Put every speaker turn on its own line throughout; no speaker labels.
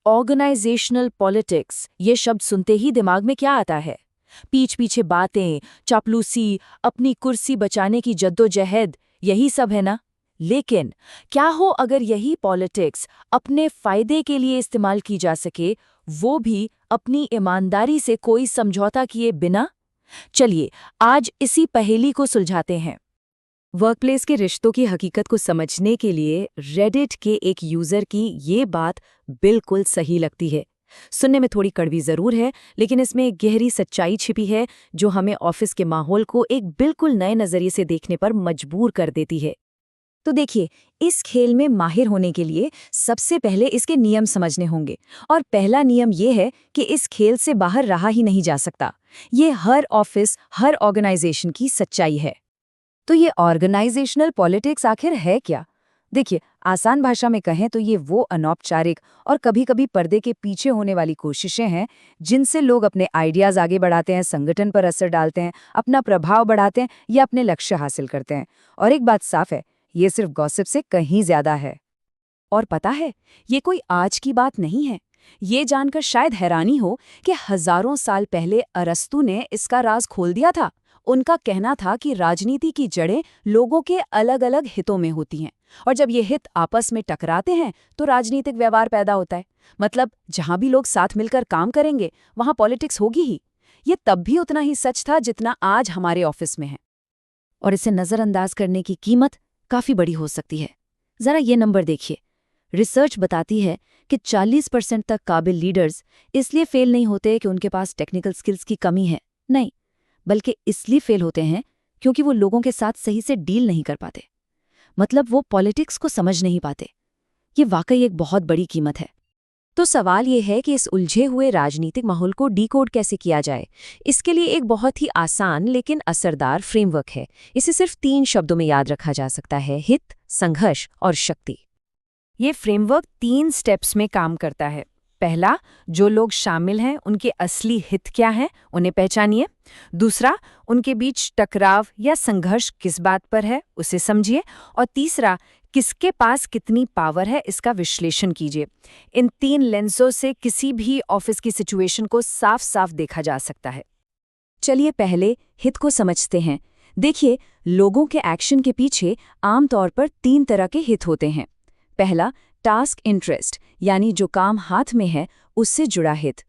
Organisational politics ये शब्द सुनते ही दिमाग में क्या आता है? पीछ पीछे बातें, चापलूसी, अपनी कुर्सी बचाने की जद्दोजहद, यही सब है ना? लेकिन क्या हो अगर यही पॉलिटिक्स अपने फायदे के लिए इस्तेमाल की जा सके, वो भी अपनी ईमानदारी से कोई समझौता किए बिना? चलिए आज इसी पहेली को सुलझाते हैं। वर्कप्लेस के रिश्तों की हकीकत को समझने के लिए रेडिट के एक यूजर की ये बात बिल्कुल सही लगती है। सुनने में थोड़ी कड़वी जरूर है, लेकिन इसमें एक गहरी सच्चाई छिपी है जो हमें ऑफिस के माहौल को एक बिल्कुल नए नजरिए से देखने पर मजबूर कर देती है। तो देखिए, इस खेल में माहिर होने के लिए सबसे पहले इसके नियम समझने होंगे। और पहला नियम ये है कि इस खेल से बाहर रहा ही नहीं जा सकता। ये हर ऑफिस, हर ऑर्गेनाइजेशन की सच्चाई है। तो ये ऑर्गेनाइजेशनल पॉलिटिक्स आखिर है क्या? देखिए, आसान भाषा में कहें तो ये वो अनौपचारिक और कभी-कभी पर्दे के पीछे होने वाली कोशिशें हैं जिनसे लोग अपने आइडियाज आगे बढ़ाते हैं, संगठन पर असर डालते हैं, अपना प्रभाव बढ़ाते हैं या अपने लक्ष्य हासिल करते हैं। और एक बात साफ है, ये सिर्फ गॉसिप से कहीं ज्यादा है। और पता है, ये कोई आज की बात नहीं है। ये जानकर शायद हैरानी हो कि हजारों साल पहले अरस्तू ने इसका राज खोल दिया था। उनका कहना था कि राजनीति की जड़ें लोगों के अलग अलग हितों में होती हैं, और जब ये हित आपस में टकराते हैं तो राजनीतिक व्यवहार पैदा होता है। मतलब जहां भी लोग साथ मिलकर काम करेंगे वहां पॉलिटिक्स होगी ही। ये तब भी उतना ही सच था जितना आज हमारे ऑफिस में है। और इसे नजरअंदाज करने की कीमत काफी बड़ी हो सकती है। जरा ये नंबर देखिए। रिसर्च बताती है कि 40% तक काबिल लीडर्स इसलिए फेल नहीं होते कि उनके पास टेक्निकल स्किल्स की कमी है, नहीं, बल्कि इसलिए फेल होते हैं क्योंकि वो लोगों के साथ सही से डील नहीं कर पाते। मतलब वो पॉलिटिक्स को समझ नहीं पाते। ये वाकई एक बहुत बड़ी कीमत है। तो सवाल ये है कि इस उलझे हुए राजनीतिक माहौल को डीकोड कैसे किया जाए। इसके लिए एक बहुत ही आसान लेकिन असरदार फ्रेमवर्क है। इसे सिर्फ 3 शब्दों में याद रखा जा सकता है: हित, संघर्ष और शक्ति। ये फ्रेमवर्क 3 स्टेप्स में काम करता है। पहला, जो लोग शामिल हैं उनके असली हित क्या हैं, उन्हें पहचानिए। दूसरा, उनके बीच टकराव या संघर्ष किस बात पर है, उसे समझिए। और तीसरा, किसके पास कितनी पावर है, इसका विश्लेषण कीजिए। इन 3 लेंसों से किसी भी ऑफिस की सिचुएशन को साफ साफ देखा जा सकता है। चलिए पहले हित को समझते हैं। देखिए, लोगों के एक्शन के पीछे आमतौर पर 3 तरह के हित होते हैं। पहला, टास्क इंटरेस्ट, यानी जो काम हाथ में है उससे जुड़ा हित।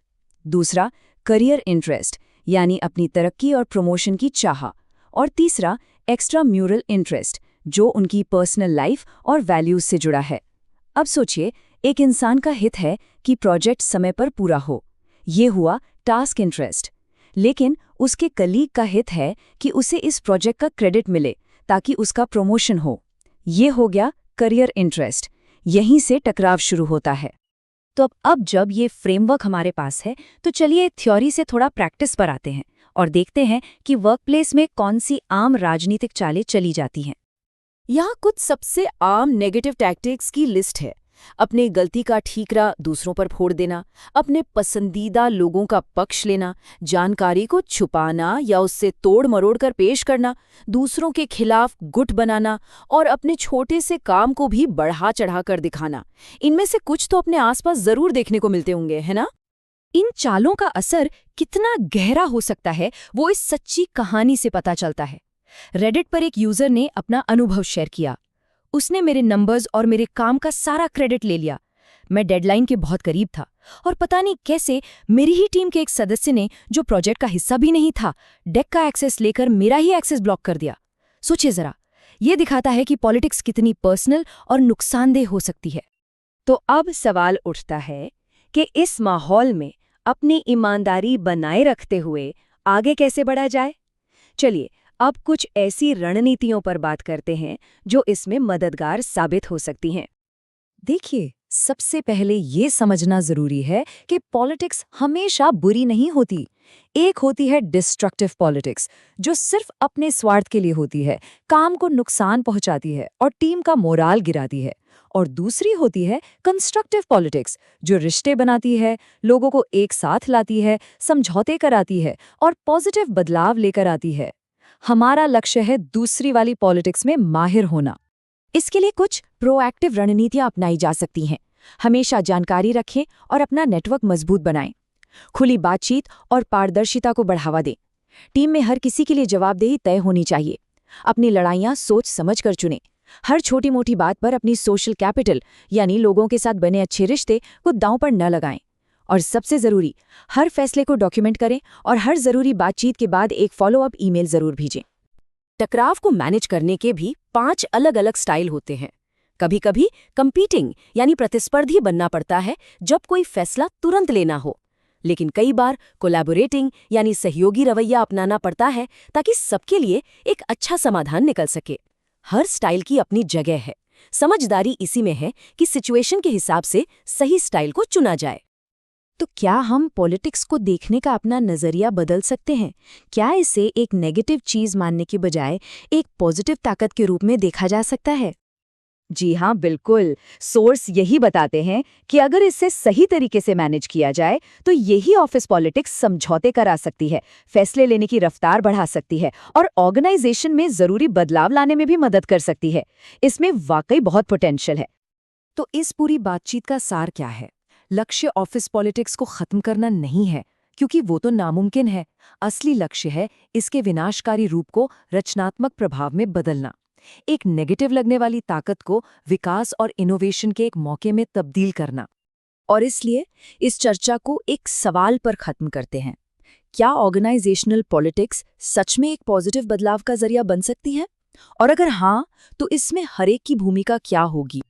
दूसरा, करियर इंटरेस्ट, यानी अपनी तरक्की और प्रमोशन की चाह। और तीसरा, एक्स्ट्रा म्यूरल इंटरेस्ट, जो उनकी पर्सनल लाइफ और वैल्यूज से जुड़ा है। अब सोचिए, एक इंसान का हित है कि प्रोजेक्ट समय पर पूरा हो, ये हुआ टास्क इंटरेस्ट। लेकिन उसके कलीग का हित है कि उसे इस प्रोजेक्ट का क्रेडिट मिले ताकि उसका प्रमोशन हो, ये हो गया करियर इंटरेस्ट। यहीं से टकराव शुरू होता है। तो अब जब ये फ्रेमवर्क हमारे पास है, तो चलिए थ्योरी से थोड़ा प्रैक्टिस पर आते हैं और देखते हैं कि वर्कप्लेस में कौन सी आम राजनीतिक चालें चली जाती हैं। यहाँ कुछ सबसे आम नेगेटिव टैक्टिक्स की लिस्ट है। अपनी गलती का ठीकरा दूसरों पर फोड़ देना, अपने पसंदीदा लोगों का पक्ष लेना, जानकारी को छुपाना या उससे तोड़ मरोड़ कर पेश करना, दूसरों के खिलाफ गुट बनाना और अपने छोटे से काम को भी बढ़ा चढ़ा कर दिखाना। इनमें से कुछ तो अपने आसपास जरूर देखने को मिलते होंगे, है ना? इन चालों का असर कितना गहरा हो सकता है वो इस सच्ची कहानी से पता चलता है। रेडिट पर एक यूजर ने अपना अनुभव शेयर किया। उसने मेरे नंबर्स और मेरे काम का सारा क्रेडिट ले लिया। मैं डेडलाइन के बहुत करीब था और पता नहीं कैसे मेरी ही टीम के एक सदस्य ने, जो प्रोजेक्ट का हिस्सा भी नहीं था, डेक का एक्सेस लेकर मेरा ही एक्सेस ब्लॉक कर दिया। सोचिए जरा, ये दिखाता है कि पॉलिटिक्स कितनी पर्सनल और नुकसानदेह हो सकती है। तो अब सवाल उठता है कि इस माहौल में अपनी ईमानदारी बनाए रखते हुए आगे कैसे बढ़ा जाए। चलिए अब कुछ ऐसी रणनीतियों पर बात करते हैं जो इसमें मददगार साबित हो सकती हैं। देखिए, सबसे पहले ये समझना जरूरी है कि पॉलिटिक्स हमेशा बुरी नहीं होती। एक होती है डिस्ट्रक्टिव पॉलिटिक्स, जो सिर्फ अपने स्वार्थ के लिए होती है, काम को नुकसान पहुंचाती है और टीम का मोराल गिराती है। और दूसरी होती है कंस्ट्रक्टिव पॉलिटिक्स, जो रिश्ते बनाती है, लोगों को एक साथ लाती है, समझौते कराती है और पॉजिटिव बदलाव लेकर आती है। हमारा लक्ष्य है दूसरी वाली पॉलिटिक्स में माहिर होना। इसके लिए कुछ प्रोएक्टिव रणनीतियां अपनाई जा सकती हैं। हमेशा जानकारी रखें और अपना नेटवर्क मजबूत बनाएं। खुली बातचीत और पारदर्शिता को बढ़ावा दें। टीम में हर किसी के लिए जवाबदेही तय होनी चाहिए। अपनी लड़ाइयां सोच समझकर चुनें। हर छोटी मोटी बात पर अपनी सोशल कैपिटल यानी लोगों के साथ बने अच्छे रिश्ते को दांव पर न लगाएं। और सबसे जरूरी, हर फैसले को डॉक्यूमेंट करें और हर जरूरी बातचीत के बाद एक फॉलोअप ईमेल जरूर भेजें।
टकराव को मैनेज करने के भी 5 अलग-अलग स्टाइल होते हैं। कभी-कभी कंपीटिंग यानी प्रतिस्पर्धी बनना पड़ता है जब कोई फैसला तुरंत लेना हो, लेकिन कई बार कोलैबोरेटिंग यानी सहयोगी रवैया अपनाना पड़ता है ताकि सबके लिए एक अच्छा समाधान निकल सके। हर स्टाइल की अपनी जगह है। समझदारी इसी में है कि सिचुएशन के हिसाब से सही स्टाइल को चुना जाए।
तो क्या हम पॉलिटिक्स को देखने का अपना नजरिया बदल सकते हैं? क्या इसे एक नेगेटिव चीज मानने के बजाय एक पॉजिटिव ताकत के रूप में देखा जा सकता है? जी हाँ, बिल्कुल। सोर्स यही बताते हैं कि अगर इसे सही तरीके से मैनेज किया जाए तो यही ऑफिस पॉलिटिक्स समझौते करा सकती है, फैसले लेने की रफ्तार बढ़ा सकती है और ऑर्गेनाइजेशन में जरूरी बदलाव लाने में भी मदद कर सकती है। इसमें वाकई बहुत पोटेंशियल है। तो इस पूरी बातचीत का सार क्या है? लक्ष्य ऑफिस पॉलिटिक्स को खत्म करना नहीं है, क्योंकि वो तो नामुमकिन है। असली लक्ष्य है इसके विनाशकारी रूप को रचनात्मक प्रभाव में बदलना, एक नेगेटिव लगने वाली ताकत को विकास और इनोवेशन के एक मौके में तब्दील करना। और इसलिए इस चर्चा को एक सवाल पर खत्म करते हैं। क्या ऑर्गेनाइजेशनल पॉलिटिक्स सच में एक पॉजिटिव बदलाव का जरिया बन सकती है? और अगर हाँ, तो इसमें हर एक की भूमिका क्या होगी?